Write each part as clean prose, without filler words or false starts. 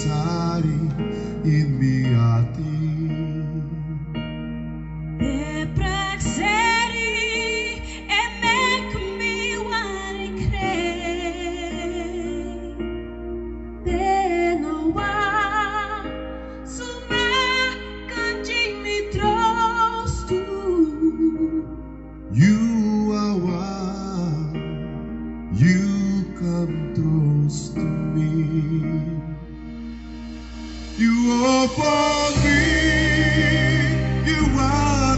sari inviati. Te praxeri e mek mi wari krei. Te no wa suma kanjing mi trostu. You are one, you come close to me. You are for me, you are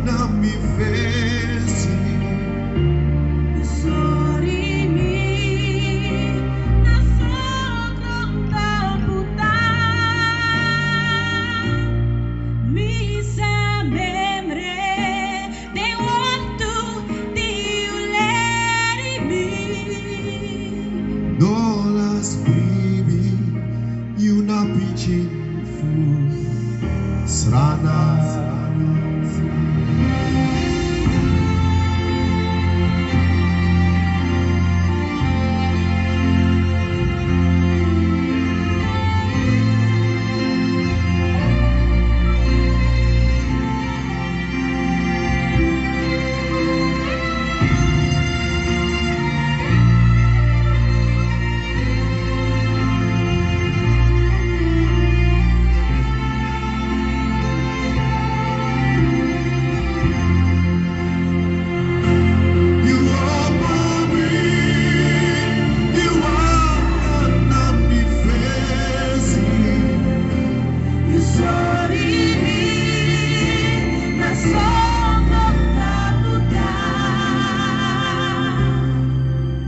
na mi face. Sorry mi na sobrang tabuta. Mi sa memre de want to diuleri mi. Dolas baby, you na pitching food. Srana. You are for me, you are na mi face. Sorry mi na sobrang tabuta.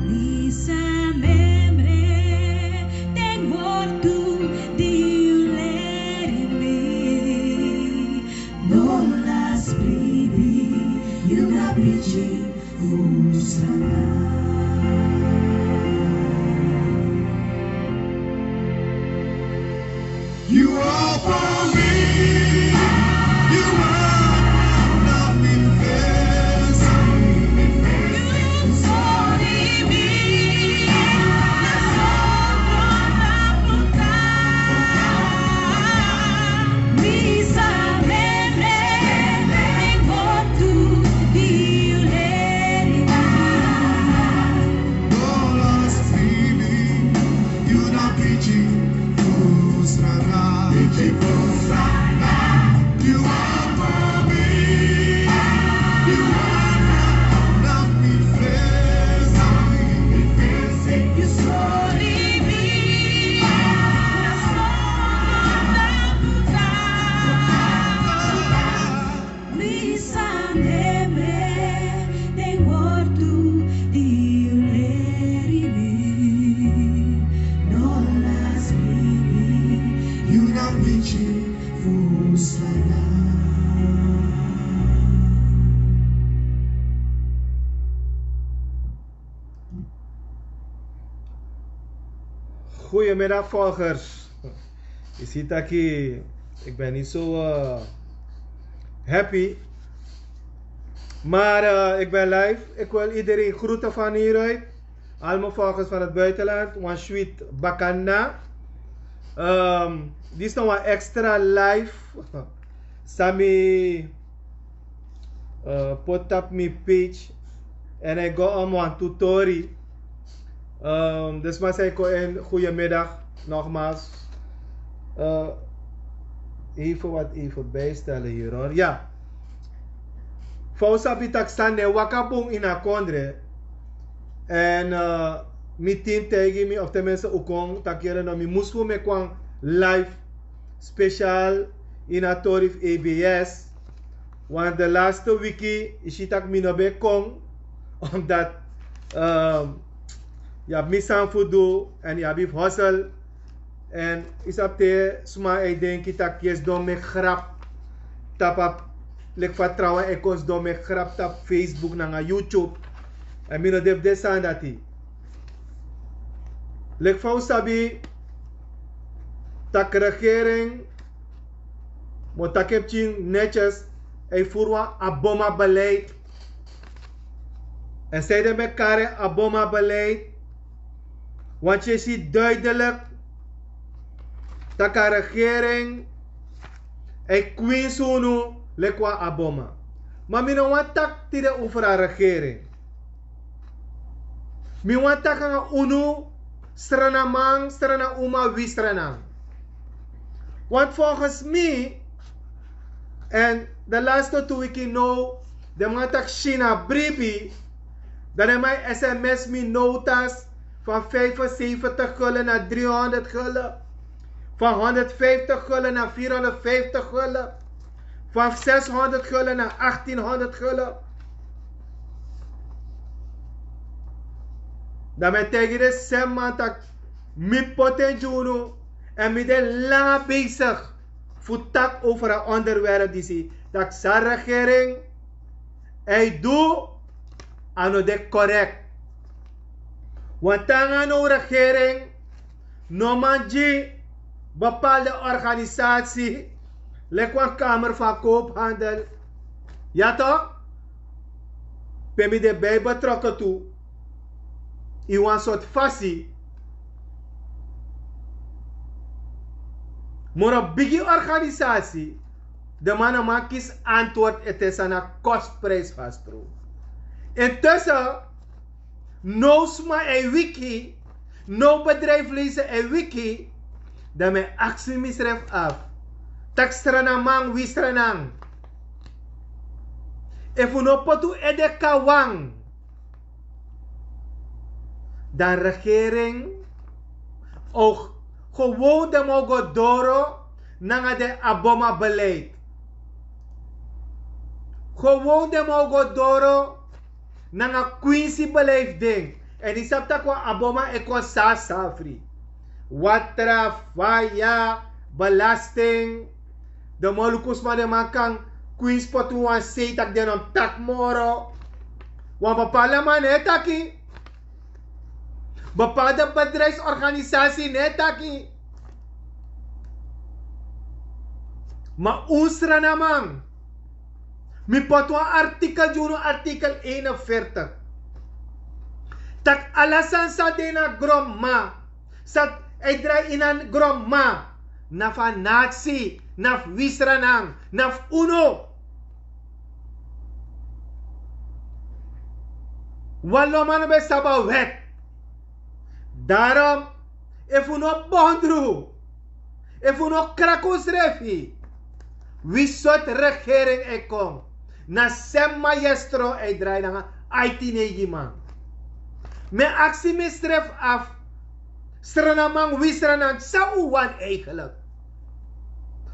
Mi sa memre de want to diuleri mi. No last baby, you got pitching usana. You are for me, you are na mi face. Sorry mi na sobrang tabuta. Mi sa memre de want to diuleri mi. Dolas baby, you na pitching frustrada. You are for me, you are na mi face. Sorry mi na sobrang tabuta. Mi sa memre de want to diuleri mi. No last baby, You na pitching frustrada. Goedemiddag volgers. Je ziet dat ik ben niet zo happy. Maar ik ben live. Ik wil iedereen groeten van hieruit. Al mijn volgers van het buitenland. Wan sweet bakana. Dit is nog een extra live. Sami put up mijn page. En ik ga om een tutorial. Dus maar zeg ik een goedemiddag nogmaals. Even bijstellen hier hoor. Ja. Fausa bitak staan ne wakapong in a kondre. En mi team tegen me of tenminste ook takeren no mi musfu me kwam live speciaal in a Torif ABS. Want de laatste wiki is het ook minobe kong omdat je hebt misaan voor doen en je hebt hustle en is op de sma ik denk dat je don me grap tap op lek vertrouwen ik ons don me grap tap Facebook na YouTube en mino def desan dat hij lek van sabi tak regering mo takepching netjes en voerwa aboma beleid en zeiden met elkaar aboma beleid. Want je ziet duidelijk taka regering e queen sunu lekwa aboma. Maar mi no want tak tide over a regering. Mi want tak nga unu strana mang, strana uma, wie strana. Want volgens mij, en de laatste 2 weken nou, de man tak China bribi, dat hij mij sms mi notas van 75 gulden naar 300 gulden, van 150 gulden naar 450 gulden, van 600 gulden naar 1800 gulden. Dat mij tegen de semman tak mi potenjuno en mi de lange bezig voor tak over een onderwerp die zie dat zijn regering hij doet aan de correct. Want aan de regering no manji bepaalde organisatie lekwa kamer van koophandel ja toch? Ben mi de bij betrokken toe. I want soort fassie. Maar een biggie organisatie, de mannen maak kies antwoord, het is aan een kostprijs vastbro. Intussen, no sma een wiki, no bedrijf lezen een wiki, dat mijn actie misref af. Tak strana mang, wie stranang. If we no potu ede kawang, dan regering ook gewoon de mogen doro na de aboma beleid. Gewoon de mogen doro na Quincy beleid ding. En die sapta kwa aboma eko sa safri. Watra, faya, belasting. De molukus ma de makang Queens potu wan say tak den om tak moro. Wan bepaalde man etaki. Bepaalde bedrijfsorganisatie net taki. Maar unsra naman. Mi potwa artikel juno artikel 41. Tak alasan sa dena gromma. Sa edra inan gromma. Nafa nazi. Naf wisranang. Naf uno. Walo man be saba wet. Daarom, if we no bondru, if we no krakus refi, wie soort regering ik kom, na sem maestro e draai na IT negi man. Me actie mistref af, stranamang wie stranang sa uwan eigenlijk.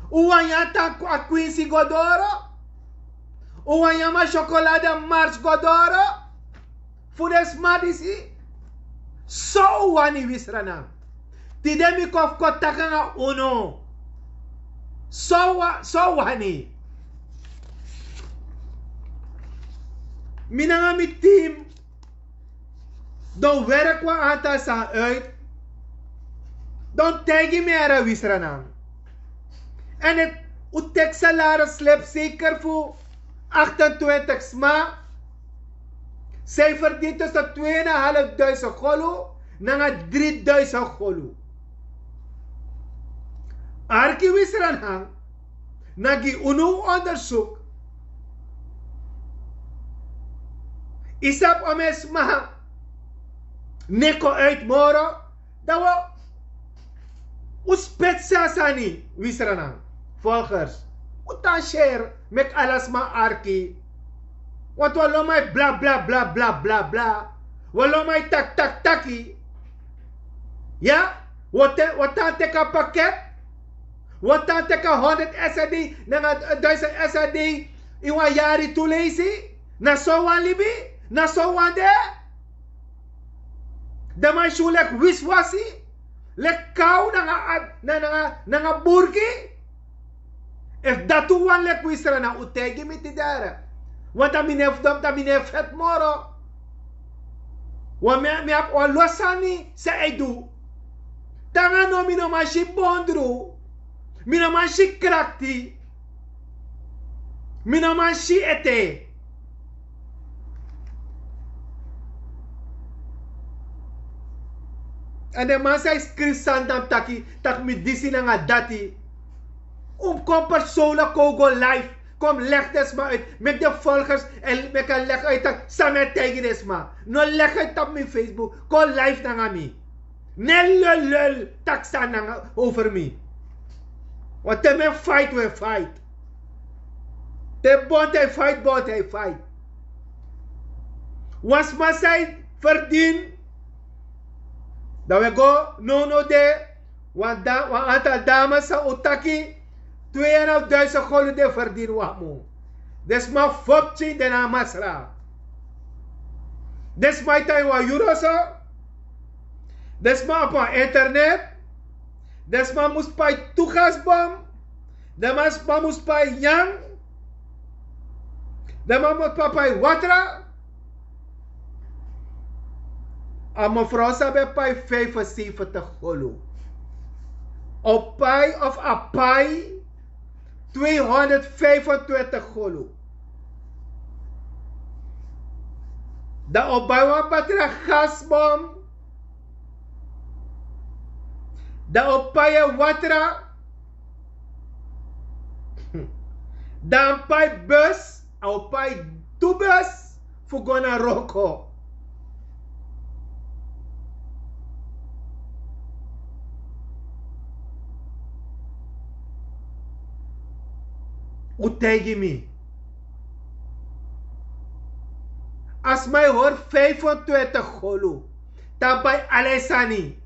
Uwan ya tak a Quincy Godoro, uwan ya ma chocolade Mars Godoro, voor de smadisi. So wani wisrana. Tidemi kof kotakanga uno. So wani. Minanga mi team. Don werk wa ata sa uit. Don tegi me ara wisrana. En het utek salaris slip zeker voor 28 sma. Zij verdient tussen 2.500 golu naar 3.000 golu. Arki wisran nagi unu onderzoek. Isap omes ma neko uit moro. Dat we uspetsa sani wisran volgers. Utan share mek alas ma arki. Want walo may bla bla bla bla bla bla. Walo may tak tak taki. Ja? Watan teka pakket. Watan teka 100 SAD. Na 1000 SAD. Iwa yari tulesi. Na so wan libi. Na so wan de. Damay shulek wiswasi. Lek kau na burki. If datu wan lek wisra na utegi mitidara. Want dat minef het moro. Want me ap o losani se edu. Tanga no mino mashi bondru. Mino mashi krakti. Mino mashi ete. En de man zei sandam taki, tak mi disi na nga dati. Kom persoonlijk go live. Kom leg des maar uit. Met de volgers en me kan leggen uit tak samen tegen des maar. No leg uit op mijn Facebook. Kom live na nga mi. Ne lul tak staan na over me. Want te men fight we fight. Te bond hij fight. Was maar zij verdien. Dat we go no de. Want aantal dames sa utaki. 2.500 gulden de verdien wat mo. Des ma fopchi de na masra. Des ma tai wa euro so. Des ma op internet. Des ma mus pai tugasbom. Des ma mus pai yang. Des ma mus pai watra. A mevrouw sabe pai 75 gulden. Op pai of a pai 225 gulden. Da obawa patra gasbom. Da opaya watra. Da pai bus. Opai tu bus. Fugona roko. Utegi mi. As mij hoor 25 gulu. Tabay alesani.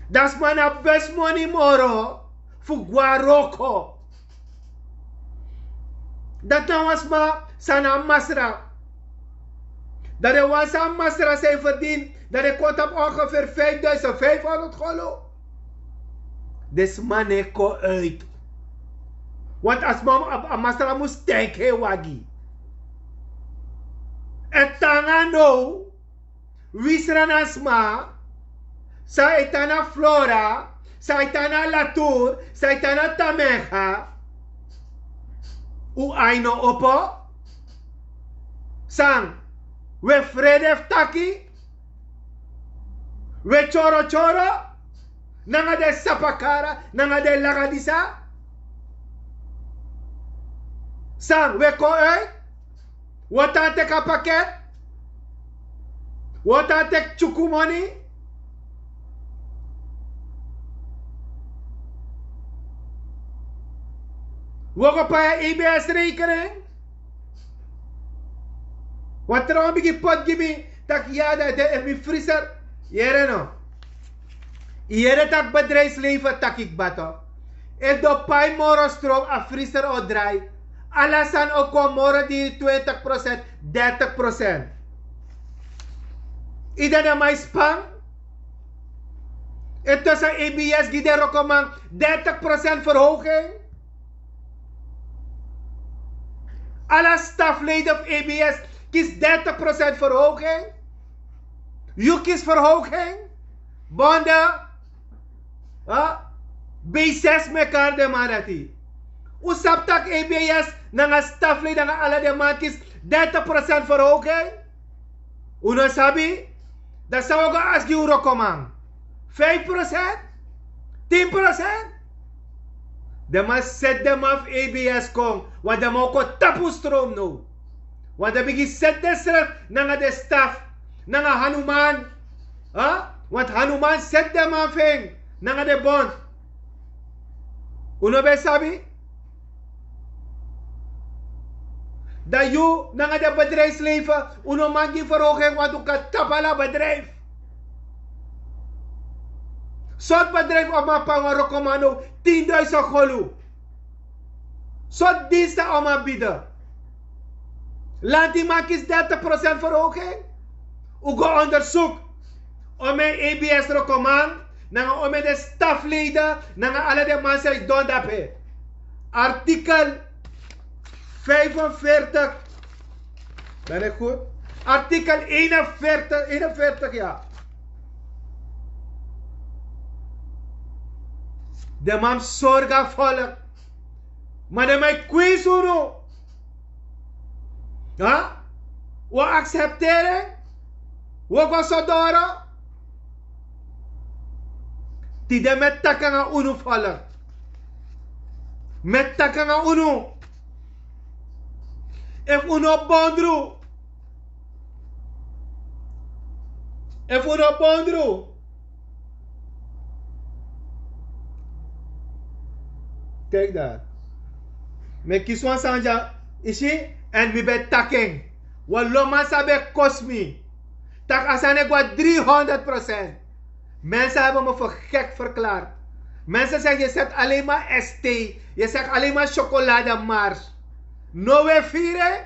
Das man a best money moro. Fugwaroko. Dat nou was ma sana masra. Dat er was een masra zijn verdient. Dat er komt op ongeveer 5.500 gulu. Des man eko uit. Want as mom a masra moest denken wagi. Et tanga no. Wisran asma. Sa itana Flora. Sa itana Latour. Sa itana Tameja. U aino opo. Sang. We fredef taki. We choro. Nanga de sapakara. Nanga de lagadisa. Sang, we ko uit. Wat aan tek a pakket? Wat aan tek chuku money? Wat op je EBS rekening? Wat er aan begin pot gibi? Tak ja, dat is mijn vriezer. Jere no. Jere tak bedrijfsleven tak ik bato. En do pai moro stroom a vriezer o draai. Alasan o komoro di 20%, 30%. Ida na mais spam. Ito sa ABS gidero ko mang 30% verhoging. Alla stafleden of ABS kies 30% verhoging. You kies verhoging. Bonda. B6 mekar de manati. Usap tak ABS nga stafleden nga ala de man kies 30% verhoging. Uno sabi. Dat zou ik als euro komen. 5%? 10%? De man zet de man ABS kong. Want de man ko tapu stroom no. Want de begin zet de straf na de staf. Na Hanuman. Want Hanuman zet de man ving. Na de bond. Uno be sabi? Dat je na de bedrijfsleven uno man die verhoging want u kan tapala bedrijf. Soort bedrijf op mijn pangen recommando 10.000 golu. Soort diensten op mijn bieden. Laat die man kies 30% verhoging. U go onderzoek. Om mijn ABS recommand. Om mijn de stafleden. Na alle de mensen doen dat. Artikel 45. Ben ik goed? Artikel 41 ja. De man zorga volk. Maar de mij quiz uno. We accepteren. We gaan zo door. Tide met takanga unu vallen. Met takanga unu. If uno bondru. If uno bondru. Kijk daar. Me kiswan sanja ishi en mi be taking. Waloma sabe kost me. Tak asane gwa 300%. Mensen hebben me voor gek verklaard. Mensen zeggen, je zegt alleen maar ST. Je zegt alleen maar chocolade mars. No we vieren.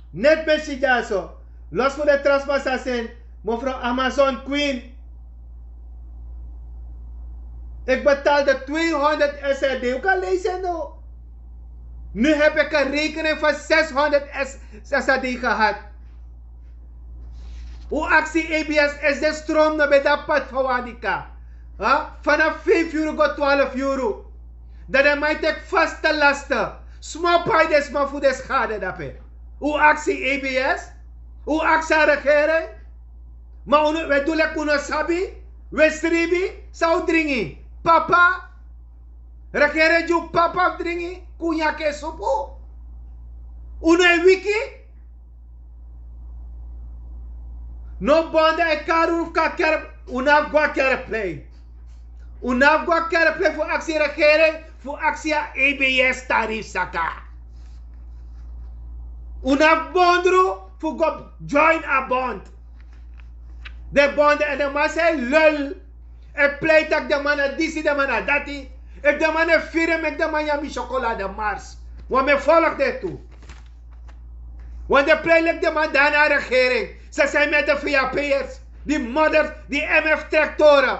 Net met Shijaso. Los voor de transpassassin. Mevrouw Amazon Queen. Ik betaalde 200 SRD. Hoe kan lezen nou? Nu heb ik een rekening van 600 SRD gehad. Hoe actie ABS is de stroom naar bij dat pad van Wadika. Vanaf 5 euro tot 12 euro. Dat is mijn vaste lasten. Small pay maar voor de schade daarbij. Hoe actie ABS? Hoe actie regering? Maar we doen het kunnen sabi. We stribi. Zou dringen. Papa. Regering doet papa dringen. Kunya ke sopo. Une wiki. No bonde e karu ka kerp. Unaf gwa kerplay. Unaf gwa kerplay voor actie regering. Voor actie ABS tarief saka. Unaf bondro voor go join a bond. De bond en de man zei lul. E play tak de man a disi de man a dati. If de man e firm ik de man yami chocolade mars. Want me volg dit toe. Want de play lik de man daarna regering. Ze zijn met de VAP'ers. Die modders, die MF-tractoren.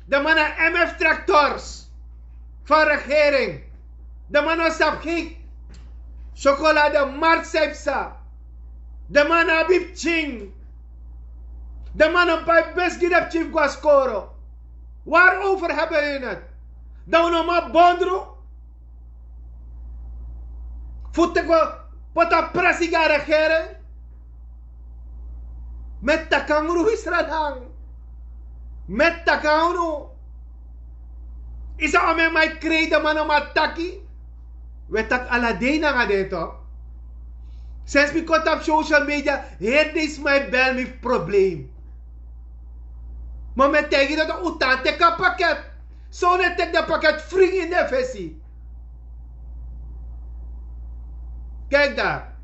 De mannen MF-tractors. Van regering. De mannen sap geen chocolade mars sepsa. De mannen abib ching. De mannen bij best gidap chief guascoro. Waarover hebben jullie het? Dat we nog maar bondro. Voeten we pota prasiga regering. Met takangru isradang. Met takangru. Isa ome mai krede mano mataki. We tak aladena nga dito. Sinds we got op social media, here is my bel me probleem. Maar met tegen dat de utante ka pakket. Zo net tek de pakket free in de versie. Kijk daar.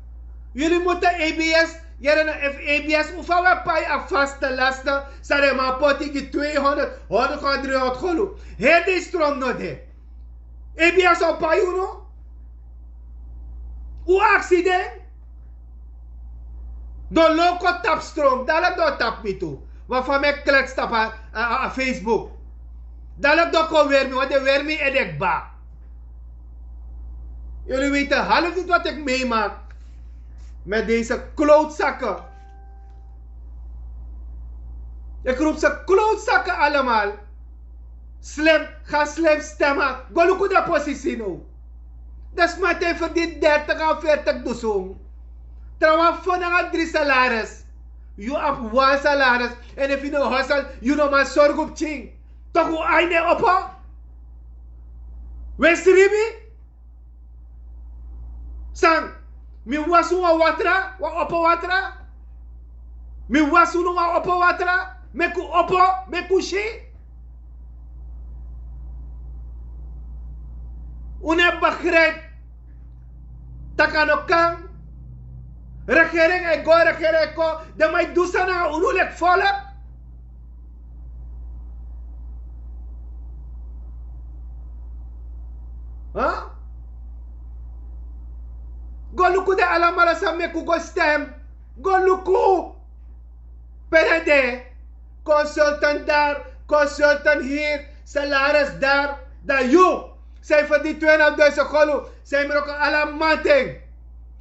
Jullie moeten ABS. If ABS hoeveel we pay a vaste lasten. Zare maar potiki 200, 100, 300 golu. Heer die stroom no de. ABS op pay uno. Hoe accident? Do loko tap stroom. Dalek do tap me toe. Waarvan mij klets tap a Facebook. Dalek do ko weer me. Want de weer me edek ba. Jullie weten half niet wat ik meemaak. Met deze klootzakken. Ik roep ze klootzakken allemaal. Ga slim stemmen. Goluku de positie nou. Dat is maar even die 30 en 40 dosong. Trouwens, van een 3 salaris. You have 1 salaris. En if you know hustle, you know maar zorg op ching. Toch hoe einde op? Westribi? Sang. Mi wasu wa watra, wa opo watra. Mi wasu no wa opo watra, meku opo, meku shi. Une begrijp. Takanokang. Regering e go, regering ko. De mai dusana unulek volk. Huh? Go luku de alamala sa meku go stem. Go luku. Perede. Consultant daar. Consultant hier. Salaris daar. Dat you. Zijn voor die 2.500 golu. Zijn er ook een alamanting.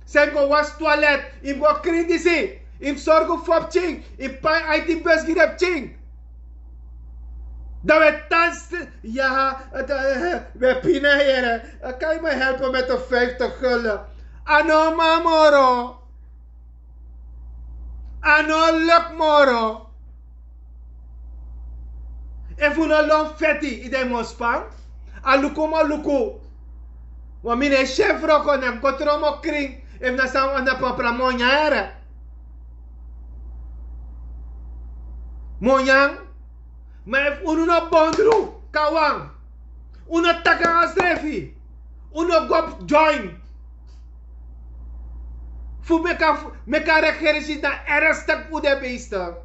Zijn go was toilet. Im go kridisi. Im zorgo fop ching. Im pay IT bus girep ching. Dat we thans. Ja. We pina heren. Kan je me helpen met de 50 gulden? Ano mamoro. Ano luk moro. If you no long fatty, ide mospang. Aluko mo luko. Wa mine chef roko na kotro mo kring. If na sa na papra mo nyara. Monyang. Maar if uno no bondru, kawang. Uno taka asrefi. Uno gop join. Fu meka regerisi na erestak ude beesta.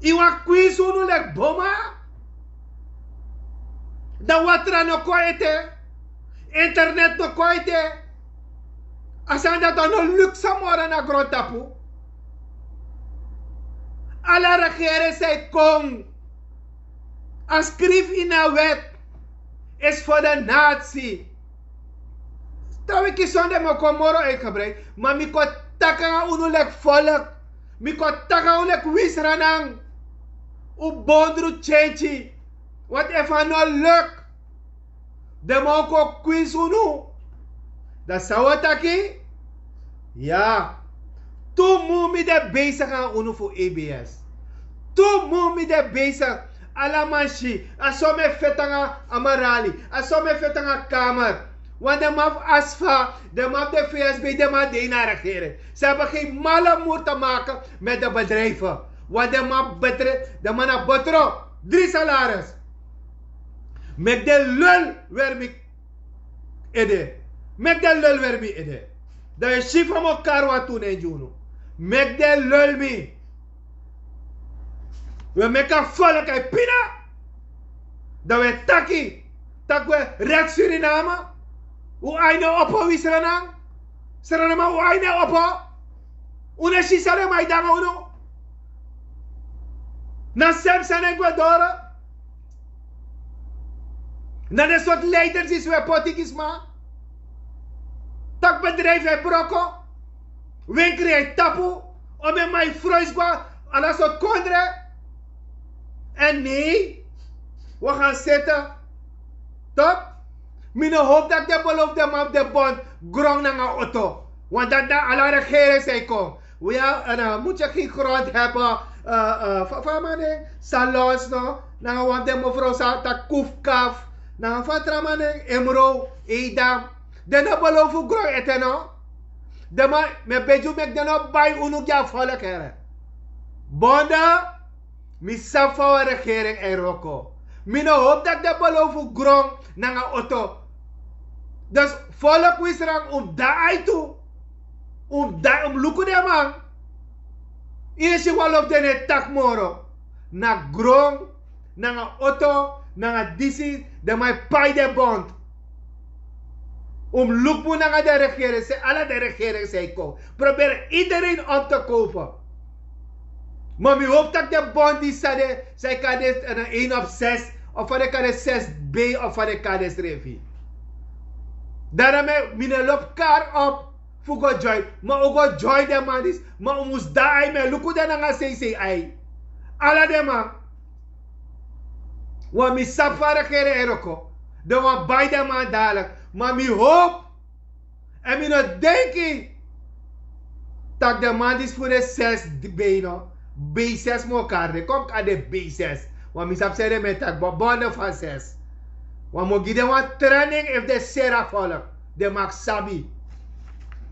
Iwa quiz uno lek boma. Da watra no koete. Internet no koete. Asanda to no luksa mora na grontapu. Ala regeren zij kom. Ascrif in een wet is voor de natie. Trouwens, ik zonde me komoro uitgebreid. Maar mi ko taka unulek volk. Mi ko taka unulek wisranang. U bondru chenchi. Wat even no luk. De mo ko quiz unu. Dat zou het aki? Ja. Toen moet je de bezig gaan unu voor EBS. Toen moet je de bezig. Alamanshi. Asome fetanga amarali. Asome fetanga kamer. Want de maf asfa. De maf de VSB. De maf de naar regeren. Ze hebben geen malle moer te maken met de bedrijven. Want de maf bedrijf. De man botro. 3 salaris. Met de lul weer ik ede. Met de lul weer ik ede. Dat is chief van elkaar wat toen in Juno. Met de lul me. We maken volk uit pina. Dat we taki. Tak we recht Suriname. Hoe aine oppo wie Suriname? Suriname hoe aine oppo? Una shisare mai danga uno. Na sem san Ecuador. Na de soort leiders is we politiekis ma. Tak bedrijf hij broko. Winkel hij tapu. Om in mijn vrouwsgwa. Alla soort kondre. En nee. We gaan zitten. Top. Mine hoop dat de belofte op de bond. Grong naar een auto. Want dat daar alle regering zijn kom. Ja, moet je geen grond hebben. Van mannen. Salons no. Nou, want de mevrouw zou dat koefkaf. Nou, van tramanen. Emro. Edam. De no belofte grong eten no. De man, me beju mek de no bij unu ja volk heren. Bonda. Mi safa wa regering en roko. Mi no hoop dat de belofte grong naar een auto. Dus volk wisrang daar toe. Luku de man. Eerst wel op de tak moro. Na grong, na een auto, na een disi, de mij pay de bond. Luku na de regering, alle de regering zei ko. Probeer iedereen om te kopen. Maar mi hoop dat de bond die zei, zij kan dit 1 op 6, of van de kan 6B, of van de kan 3. Daarom mi loop kar op. Fugo join, maar ook join de man is, maar moest daar me luku de nanga CCI. Alla de man. Want mi safara kere eroko. De wan bij de man dadelijk. Maar mi hoop. En mi no denki. Dat de man is voor de 6B no. B6 mo karde. Kom aan de B6. Want mi sap zeggen met dat bonde van 6. Want mo gide wan training if de sera volk. De mak sabi.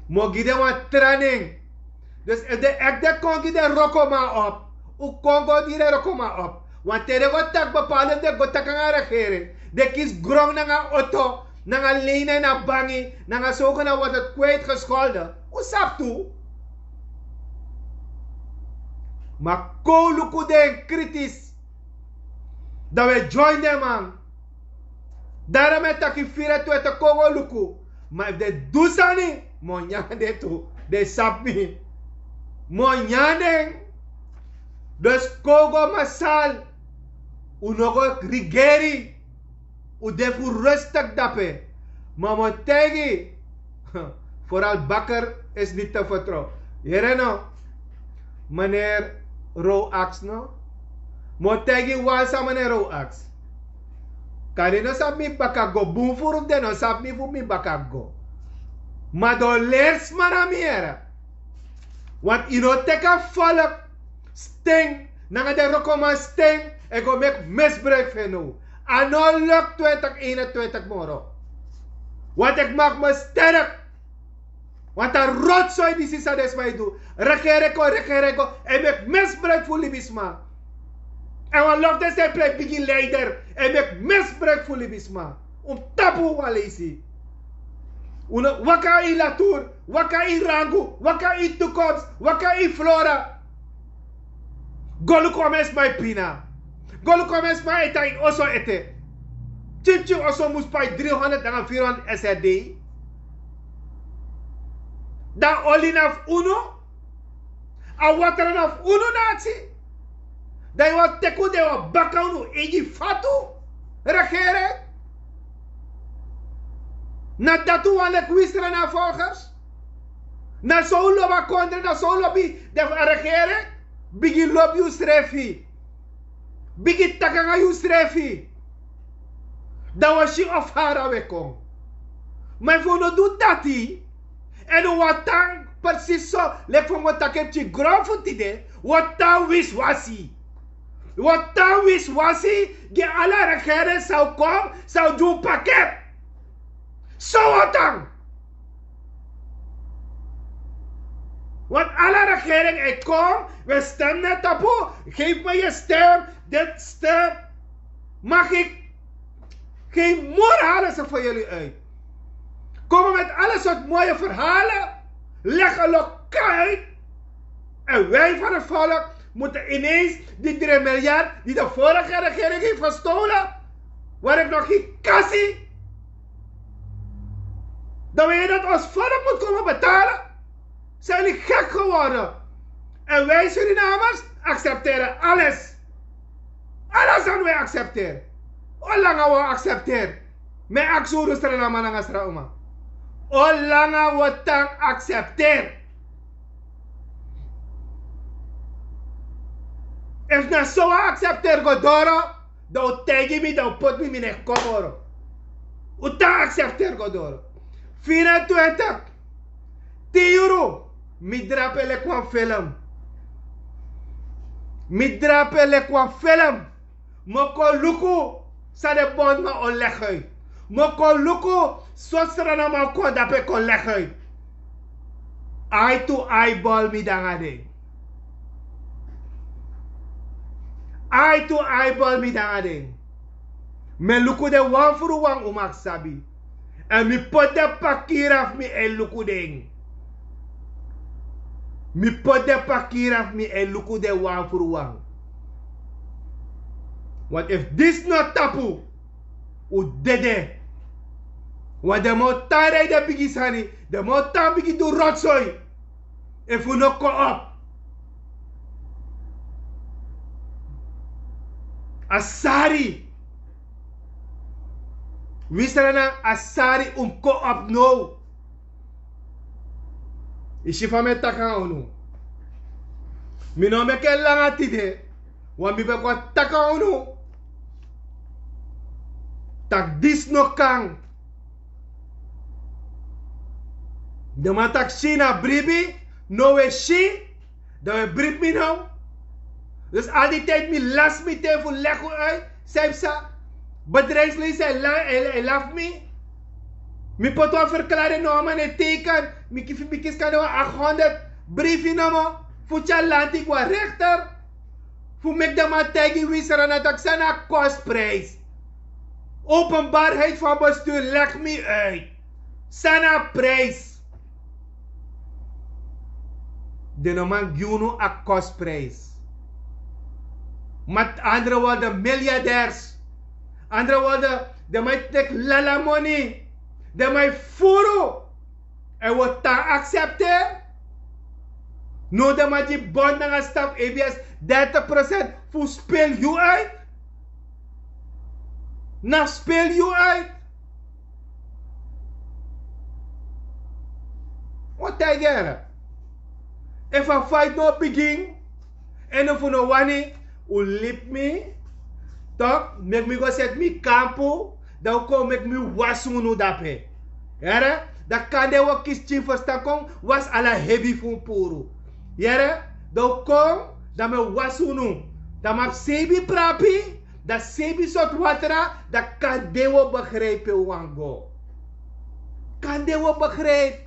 Mo gide wan training. Dus if de ek de kon gide roko ma op. U Congo dire roko ma op. Want tere wat tak bepalen de gotak ang regering. De kies grong na nga auto. Na nga lene na bangi. Na nga zogen na wat het kwijtgescholden. U sap toe. Maar koluku de kritisch. Dat we join them man. Daarom het taki fire toe te Congo luku. Maar if de dusani. Monyande toe. De sap mi. Monyande. Dus Congo masal. Unogo rigeri. U defu rustig dape. Maar motegi. Vooral bakker is niet te vertrouwen. Heren no. Meneer Roax no. Motegi wasa meneer Roax. Kani no sap mi bakago. Boom voor de no sap mi voor mi bakago. Maar do leers man aan miera. Want ino teka volk. Sting. Nanga de rokoma sting. Ik wil make misbruik van u. En nou lukt 2021 morgen. Want ik maak me sterk. Want een rotzooi die is mij doen. Regeren ko. En ik misbruik voor Libisma. En wat loopt is een plek begin leider. En ik misbruik voor Libisma. Om taboe walesi. Waka in Latour. Waka in Rangu. Waka in toekomst. Waka in Flora. Golu komes my pina. Golu komes my eta in oso ete. Chipchu oso moest bij 300 en 400 SRD. Dan olinaf uno. A wateranaf uno nazi. Dan wat teko de wa bakauno egi fatu. Regeren. Na datu wale kwistra na volgers. Na zo loba kondre, na zo lobby de regeren. Bigi lobby usrefi. Bigi takanga usrefi. Dan was je of haar wekong. Maar voor no doet dat hij. En wat dan precies zo. Lek van wat ik heb je grond voor die. Wat dan wist was hij. Wat dan wist was hij. Die alle regeren zou komen. Zou doen pakket. Zo wat dan. Want alle regering ik kom. We stemmen taboe. Geef me je stem. Dit stem. Mag ik. Geen mooi halen ze voor jullie uit. Komen met alle soort mooie verhalen. Leggen lokaal uit. En wij van het volk moeten ineens die 3 miljard die de vorige regering heeft gestolen. Waar ik nog geen kassie. Dan weet je dat ons volk moet komen betalen. Zijn jullie gek geworden. En wij Surinamers accepteren alles. Alles gaan wij accepteren. Hoe lang gaan we accepteren? Met Axurus Suriname en Asrauma. Hoe lang gaan we dan accepteren? If na so accepteer Godoro, dan tegi mi, dan put mi in komoro. Uta accepteer Godoro. 24. 10 euro. Mi drapele kwa film. Mi drapele kwa film. Moko luku sa de bond ma on leggen. Moko luku sosra na ma kon dape kon leggen. Eye to eyeball mi dangade. Eye to eyeball mi dangade. Me luku de wan furu wan umak sabi. En mi pote pakiraf mi e luku ding. Mi pote pakiraf mi e luku de wan furu wan. Want if this not tapu, u dede. Want de mo tare de bigi sani, de mo ta bigi do rotsoy. If we no go up. Asari. Wisrana asari ko up no. Ishifa me taka onu. Mi no me ke langa tide. Wan mi be ko taka onu. Tak dis no kang. De matak China bribi. No we shi. Dat we brib mi nou. Dus al die tijd mi las mi te voor leggen uit. Sebsa. Bedrijfsleven hij laf me. Mi potwa verklaren no man het teken. Mi kis kan nou 800 brieven nou. Voor lanti qua rechter. Voor mek de man tegen wisser na taxana kostprijs. Openbaarheid van bestuur leg me uit. Sana prijs. De man giunu a kostprijs. Met andere woorden miljardairs. Andere woorden, de mij tek lala money. De mij furo. En wat dan accepteer? No de mij die bond naar staf ABS 30% voor speel je uit. Na speel je uit. Wat denk je? If a fight no begin, en if no one u lip me. Toch, make me go set me campo, dan kom make me wasunu dape. Yara, da kande wa kischin verstaan kom, was ala heavy fun puru. Yara, dan kom, dan me wasunu. Dan map sebi prapi, da sebi sot watera, da kan dewo begrijpen wango. Kan dewo begrijpen.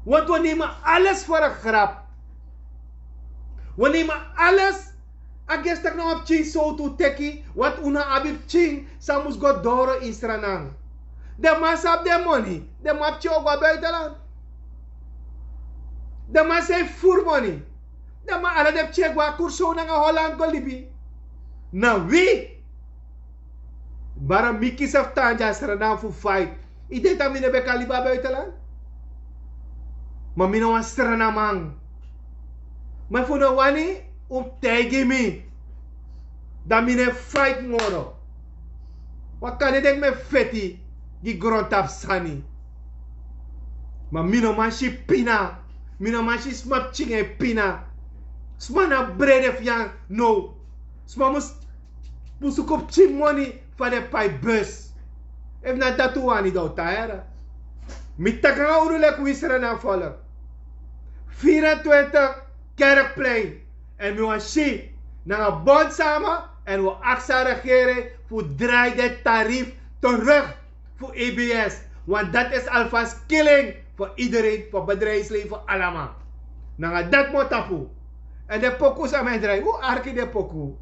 Want we nemen alles voor een grap. We nemen alles. Ages tak na op ching so to teki. Wat una abib ching. Samus go doro istranang. De mas have the money. De map chi ook buitenland. De mas heeft voor money. De ma ala de check wa kurso na Holland go libi. Na wie? Bara miki saf tanja stranang voor fight. Ide tamine be kaliba buitenland. Maar mina wan strana mang. Maar voor de wani tegen me. Dat mine fight moro. Wat kan ik denk me feti die grond afsani. Maar mina manchi pina. Mina manchi smap chinge pina. Smana brede fiang no. Sma mus kop ching money van de pai bus. If na datu wani do taera. Mitaka nga urulek wisra na volk. 24 Kerkplein. En we gaan naar een bond samen. En we aksa regeren voor draai dit tarief terug voor EBS. Want dat is alvast killing voor iedereen, voor bedrijfsleven, voor allemaal. Nou, dat moet tapu. En de poku zijn mijn draai. Hoe arke de poku?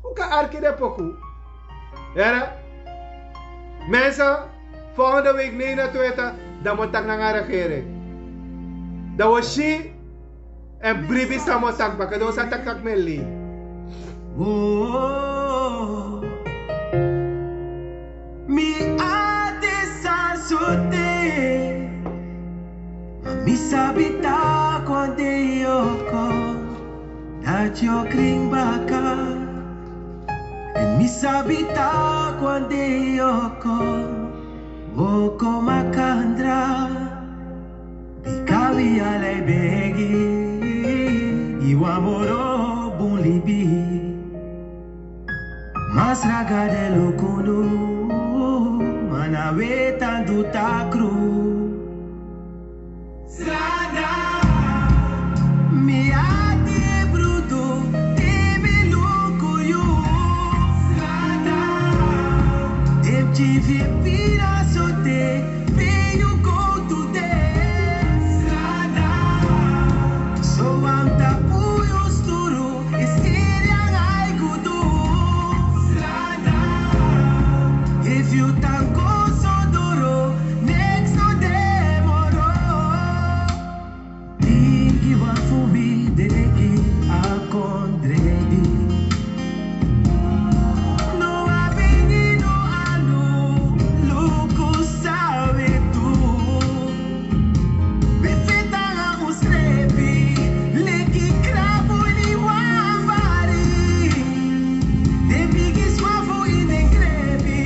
Hoe kan arke de poku? Ja? Mensen, volgende week 29, dan moet ik naar de regering. Dat was she en bribi samo takba, kado sa takak meli. Oh, mi ate sa sote, mi sabita quando io dat yo kring baka, en mi sabita quando io woko makandra. Bikawi alay begi, iwa moro bulibi. Mas raga de lokuno, manawe tandu takru. Strada, mi ati bruto, tebe lokuyu. Strada, MTV pira sote, you go today. So I'm tapu yo sturu, iskiriang ay kudu. If you tango so duro, next no demoro. Tiki wa fubi deki akondredi. No abini no anu, luku sabe tu. Befeta nga usrepi, leki krabu ni wambari. De bigi swafu ine krepi,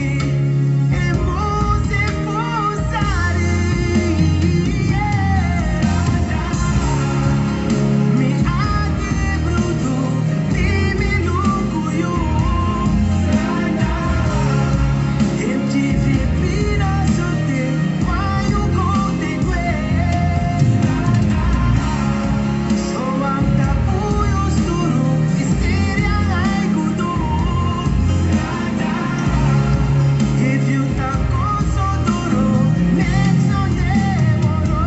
emose fusari. Mi ate bruto, timi lukuyu. MTV pina sote, why you go the way? So I'm tapu yo sturu, iskiriang ay kudu. If you taco so duro, next no demoro.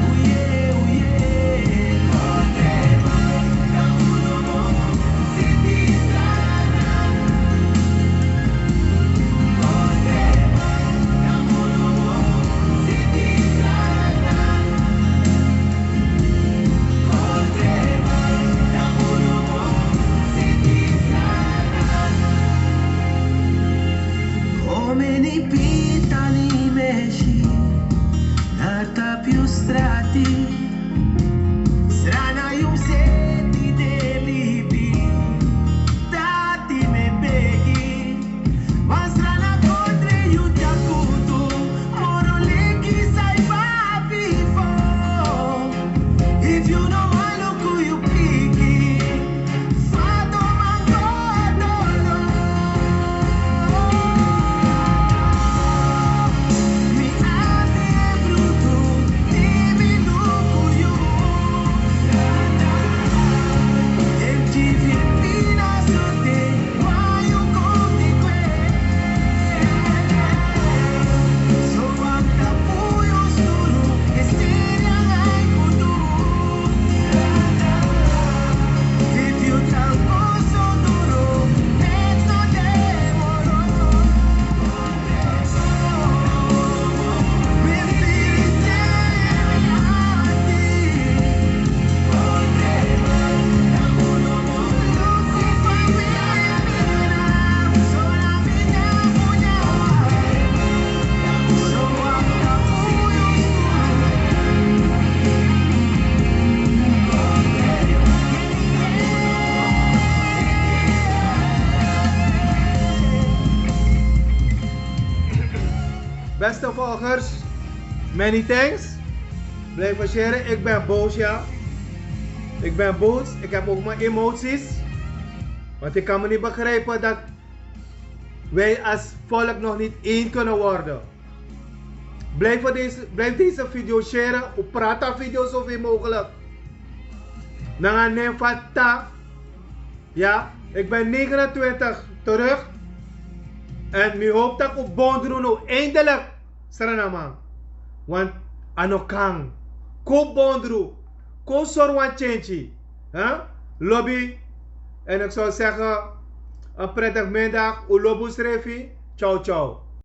Uye, uye. Come ni pita ni meshi, nata più strati. Strana yung seti delibi, dati me beghi. Ma strana kontre yu jakutu, moro leki sai papi fo. If you know I look who you piki, fado mango dolo. Mi ate bruto, beste volgers, many thanks. Blijf sharen. Ik ben boos, ja. Ik ben boos. Ik heb ook mijn emoties. Want ik kan me niet begrijpen dat wij als volk nog niet één kunnen worden. Blijf deze video sharen. Op praten video zoveel mogelijk. Dan neem fata. Ja, ik ben 29 terug. En ik hoop dat ik op Bondruno eindelijk Sranaman. Want anokang. Ko Bondru. Ko Sorwan Chenchi. Lobby. En ik zou zeggen, een prettig middag. Ulobus Refi. Ciao, ciao.